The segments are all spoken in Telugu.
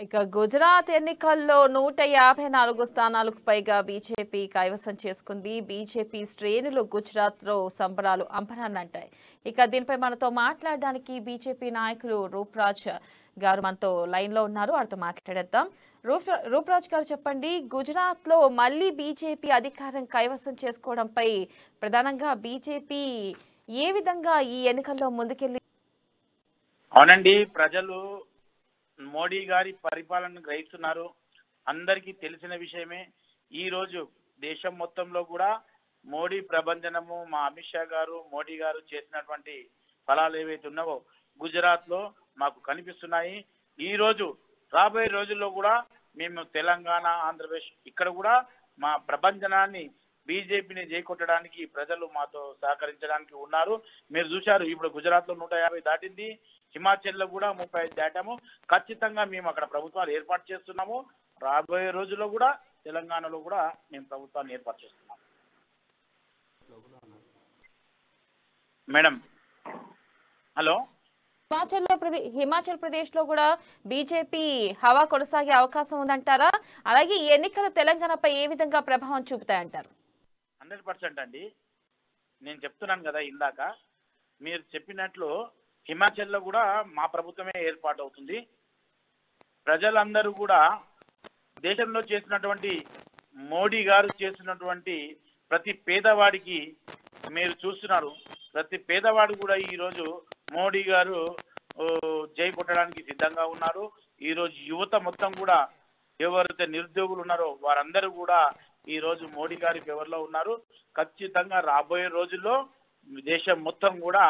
ఇక గుజరాత్ ఎన్నికల్లో 154 స్థానాలకు పైగా బీజేపీ కైవసం చేసుకుంది. బీజేపీ శ్రేణులు గుజరాత్లో సంబరాలు అంబరాన్నంటాయి. ఇక దీనిపై మనతో మాట్లాడడానికి బీజేపీ నాయకులు రూప్రాజ్ గారు మనతో లైన్లో ఉన్నారు. వారితో మాట్లాడేద్దాం. రూప్రాజ్ గారు చెప్పండి, గుజరాత్లో మళ్ళీ బీజేపీ అధికారం కైవసం చేసుకోవడంపై ప్రధానంగా బీజేపీ ఏ విధంగా ఈ ఎన్నికల్లో ముందుకెళ్లి? అవునండి, ప్రజలు మోడీ గారి పరిపాలనను గ్రహిస్తున్నారు. అందరికీ తెలిసిన విషయమే. ఈ రోజు దేశం మొత్తంలో కూడా మోడీ ప్రభంజనము, మా అమిత్ షా గారు, మోడీ గారు చేసినటువంటి ఫలాలు ఏవైతే ఉన్నావో గుజరాత్ లో మాకు కనిపిస్తున్నాయి. ఈ రోజు రాబోయే రోజుల్లో కూడా మేము తెలంగాణ, ఆంధ్రప్రదేశ్ ఇక్కడ కూడా మా ప్రభంజనాన్ని బీజేపీని చేకొట్టడానికి ప్రజలు మాతో సహకరించడానికి ఉన్నారు. మీరు చూశారు, ఇప్పుడు గుజరాత్ లో 150 దాటింది. హిమాచల్ లో కూడా 35 దాటాము. ఖచ్చితంగా మేము అక్కడ ప్రభుత్వాలు ఏర్పాటు చేస్తున్నాము. రాబోయే రోజుల్లో కూడా తెలంగాణలో కూడా మేము ప్రభుత్వాన్ని ఏర్పాటు చేస్తున్నాము. Madam hello. హిమాచల్ ప్రదేశ్ లో కూడా బీజేపీ హవా కొనసాగే అవకాశం ఉందంటారా? అలాగే ఈ ఎన్నికలు తెలంగాణపై ఏ విధంగా ప్రభావం చూపుతాయంటారు? 100% అండి. నేను చెప్తున్నాను కదా ఇందాక మీరు చెప్పినట్లు హిమాచల్లో కూడా మా ప్రభుత్వమే ఏర్పాటు అవుతుంది. ప్రజలందరూ కూడా దేశంలో చేసినటువంటి మోడీ గారు చేసినటువంటి ప్రతి పేదవాడికి మీరు చూస్తున్నారు. ప్రతి పేదవాడు కూడా ఈరోజు మోడీ గారు జై కొట్టడానికి సిద్ధంగా ఉన్నారు. ఈరోజు యువత మొత్తం కూడా ఎవరైతే నిరుద్యోగులు ఉన్నారో వారందరూ కూడా ఈ రోజు మోడీ గారి ఫేవర్లో ఉన్నారు. ఖచ్చితంగా రాబోయే రోజుల్లో దేశం మొత్తం కూడా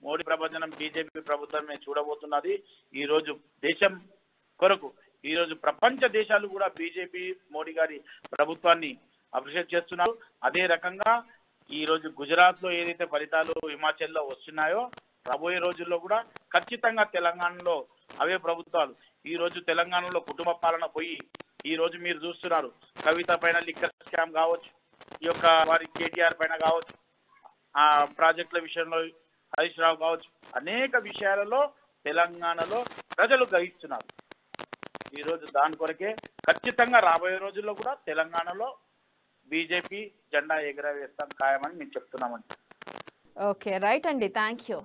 మోడీ ప్రభంజనం బీజేపీ ప్రభుత్వమే చూడబోతున్నది. ఈ రోజు దేశం కొరకు ఈ రోజు ప్రపంచ దేశాలు కూడా బీజేపీ మోడీ గారి ప్రభుత్వాన్ని అప్రిషియేట్ చేస్తున్నారు. అదే రకంగా ఈ రోజు గుజరాత్ లో ఏదైతే ఫలితాలు హిమాచల్లో వస్తున్నాయో రాబోయే రోజుల్లో కూడా ఖచ్చితంగా తెలంగాణలో అవే ప్రభుత్వాలు. ఈ రోజు తెలంగాణలో కుటుంబ పాలన పోయి ఈ రోజు మీరు చూస్తున్నారు, కవిత పైన లిక్కర్ స్కామ్ కావచ్చు, ఈ యొక్క వారి కేటీఆర్ పైన కావచ్చు, ఆ ప్రాజెక్టుల విషయంలో హరీష్ రావు కావచ్చు, అనేక విషయాలలో తెలంగాణలో ప్రజలు గ్రహిస్తున్నారు. ఈ రోజు దాని కొరకే ఖచ్చితంగా రాబోయే రోజుల్లో కూడా తెలంగాణలో బీజేపీ జెండా ఎగరవేస్తాం ఖాయమని మేము చెప్తున్నామండి. ఓకే, రైట్ అండి, థ్యాంక్ యూ.